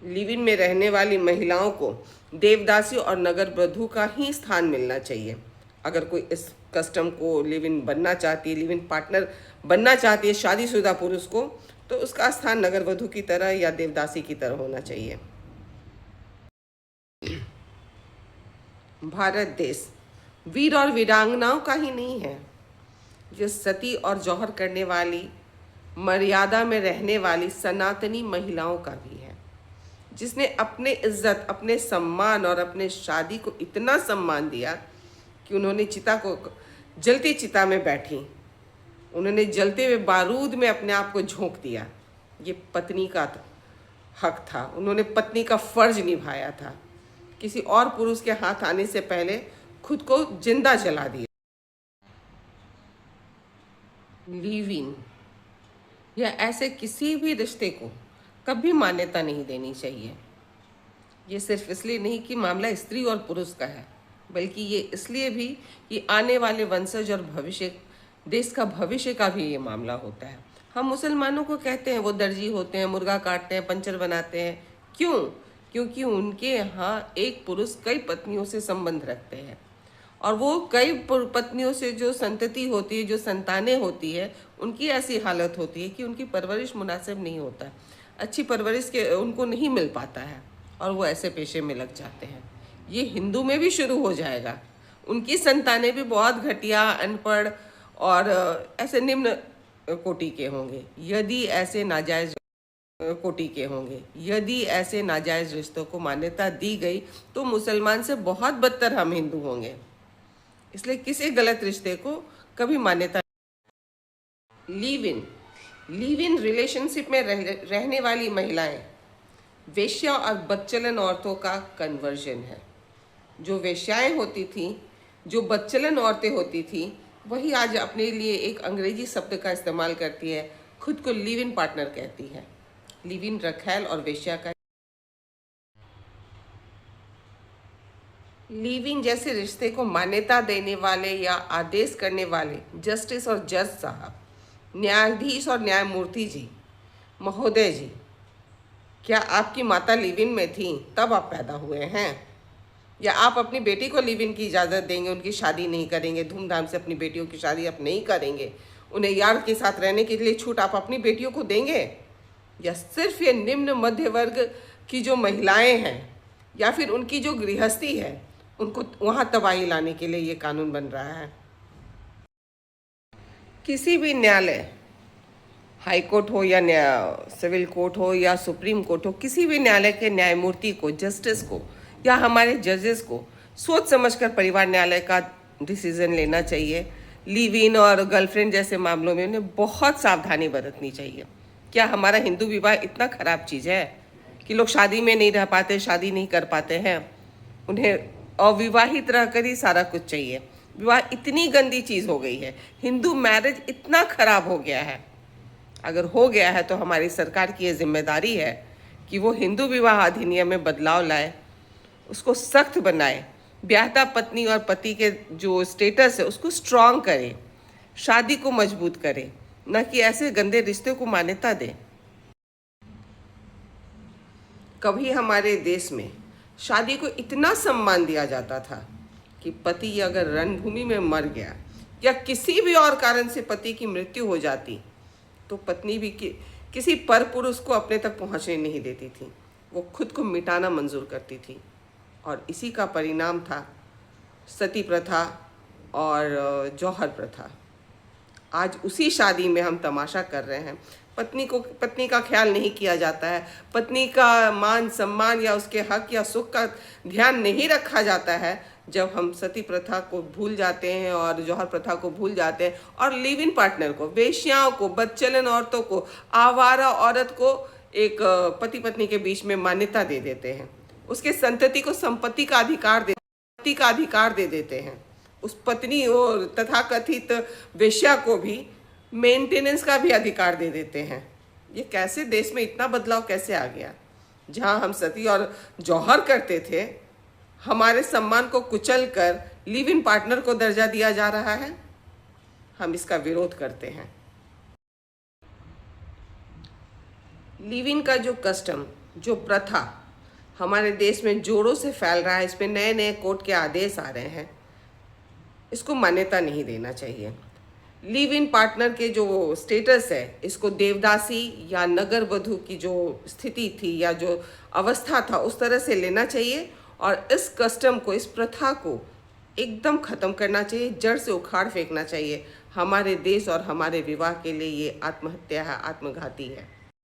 Live in में रहने वाली महिलाओं को देवदासी और नगर वधू का ही स्थान मिलना चाहिए। अगर कोई इस कस्टम को लिव इन बनना चाहती है, लिव इन पार्टनर बनना चाहती है शादीशुदा पुरुष को, तो उसका स्थान नगर वधू की तरह या देवदासी की तरह होना चाहिए। भारत देश वीर और वीरांगनाओं का ही नहीं है, जो सती और जौहर करने वाली, मर्यादा में रहने वाली सनातनी महिलाओं का भी है, जिसने अपने इज्जत, अपने सम्मान और अपने शादी को इतना सम्मान दिया कि उन्होंने जलती चिता में बैठी, उन्होंने जलते हुए बारूद में अपने आप को झोंक दिया। ये पत्नी का हक था, उन्होंने पत्नी का फर्ज निभाया था। किसी और पुरुष के हाथ आने से पहले खुद को जिंदा जला दिया। लिव इन या ऐसे किसी भी रिश्ते को कभी मान्यता नहीं देनी चाहिए। ये सिर्फ इसलिए नहीं कि मामला स्त्री और पुरुष का है, बल्कि ये इसलिए भी कि आने वाले वंशज और भविष्य, देश का भविष्य का भी ये मामला होता है। हम मुसलमानों को कहते हैं वो दर्जी होते हैं, मुर्गा काटते हैं, पंचर बनाते हैं। क्यों? क्योंकि उनके यहाँ एक पुरुष कई पत्नियों से संबंध रखते हैं, और वो कई पत्नियों से जो संतति होती है, जो संतानें होती है, उनकी ऐसी हालत होती है कि उनकी परवरिश मुनासिब नहीं होता, अच्छी परवरिश के उनको नहीं मिल पाता है, और वो ऐसे पेशे में लग जाते हैं। ये हिंदू में भी शुरू हो जाएगा। उनकी संतानें भी बहुत घटिया, अनपढ़ और ऐसे निम्न कोटि के होंगे। यदि ऐसे नाजायज रिश्तों को मान्यता दी गई तो मुसलमान से बहुत बदतर हम हिंदू होंगे। इसलिए किसी गलत रिश्ते को कभी मान्यता। लिव इन रिलेशनशिप में रहने वाली महिलाएं वेश्या और बदचलन औरतों का कन्वर्जन है। जो वेश्याएं होती थी, जो बदचलन औरतें होती थी, वही आज अपने लिए एक अंग्रेजी शब्द का इस्तेमाल करती है, खुद को लिव इन पार्टनर कहती है। लिव इन रखैल और वेश्या का। लिव इन जैसे रिश्ते को मान्यता देने वाले या आदेश करने वाले जस्टिस और जज साहब, न्यायाधीश और न्यायमूर्ति जी, महोदय जी, क्या आपकी माता लिव इन में थी तब आप पैदा हुए हैं? या आप अपनी बेटी को लिव इन की इजाज़त देंगे, उनकी शादी नहीं करेंगे, धूमधाम से अपनी बेटियों की शादी आप नहीं करेंगे, उन्हें यार के साथ रहने के लिए छूट आप अपनी बेटियों को देंगे? या सिर्फ ये निम्न मध्य वर्ग की जो महिलाएं हैं या फिर उनकी जो गृहस्थी है, उनको वहाँ तबाही लाने के लिए ये कानून बन रहा है? किसी भी न्यायालय, हाई कोर्ट हो या सिविल कोर्ट हो या सुप्रीम कोर्ट हो, किसी भी न्यायालय के न्यायमूर्ति को, जस्टिस को या हमारे जजेस को सोच समझकर परिवार न्यायालय का डिसीजन लेना चाहिए। लिव इन और गर्लफ्रेंड जैसे मामलों में उन्हें बहुत सावधानी बरतनी चाहिए। क्या हमारा हिंदू विवाह इतना खराब चीज़ है कि लोग शादी में नहीं रह पाते, शादी नहीं कर पाते हैं? उन्हें अविवाहित रहकर ही सारा कुछ चाहिए। विवाह इतनी गंदी चीज़ हो गई है, हिंदू मैरिज इतना खराब हो गया है। अगर हो गया है तो हमारी सरकार की ये जिम्मेदारी है कि वो हिंदू विवाह अधिनियम में बदलाव लाए, उसको सख्त बनाए, ब्याहता पत्नी और पति के जो स्टेटस है उसको स्ट्रॉन्ग करे, शादी को मजबूत करे, न कि ऐसे गंदे रिश्ते को मान्यता दे। कभी हमारे देश में शादी को इतना सम्मान दिया जाता था कि पति अगर रणभूमि में मर गया या किसी भी और कारण से पति की मृत्यु हो जाती तो पत्नी भी किसी पर पुरुष को अपने तक पहुंचने नहीं देती थी, वो खुद को मिटाना मंजूर करती थी। और इसी का परिणाम था सती प्रथा और जौहर प्रथा। आज उसी शादी में हम तमाशा कर रहे हैं। पत्नी का ख्याल नहीं किया जाता है, पत्नी का मान सम्मान या उसके हक या सुख का ध्यान नहीं रखा जाता है। जब हम सती प्रथा को भूल जाते हैं और जौहर प्रथा को भूल जाते हैं और लिव इन पार्टनर को, वेश्याओं को, बदचलन औरतों को, आवारा औरत को एक पति पत्नी के बीच में मान्यता दे देते हैं, उसके संतति को संपत्ति का अधिकार दे देते हैं, उस पत्नी और तथाकथित वेश्या को भी मेंटेनेंस का भी अधिकार दे देते हैं। ये कैसे देश में इतना बदलाव कैसे आ गया? जहां हम सती और जौहर करते थे, हमारे सम्मान को कुचल कर लिव इन पार्टनर को दर्जा दिया जा रहा है। हम इसका विरोध करते हैं। लिव इन का जो कस्टम जो प्रथा हमारे देश में जोरों से फैल रहा है, इस पे नए नए कोर्ट के आदेश आ रहे हैं, इसको मान्यता नहीं देना चाहिए। लिव इन पार्टनर के जो स्टेटस है, इसको देवदासी या नगर वधू की जो स्थिति थी या जो अवस्था था उस तरह से लेना चाहिए और इस कस्टम को, इस प्रथा को एकदम ख़त्म करना चाहिए, जड़ से उखाड़ फेंकना चाहिए। हमारे देश और हमारे विवाह के लिए ये आत्महत्या है, आत्मघाती है।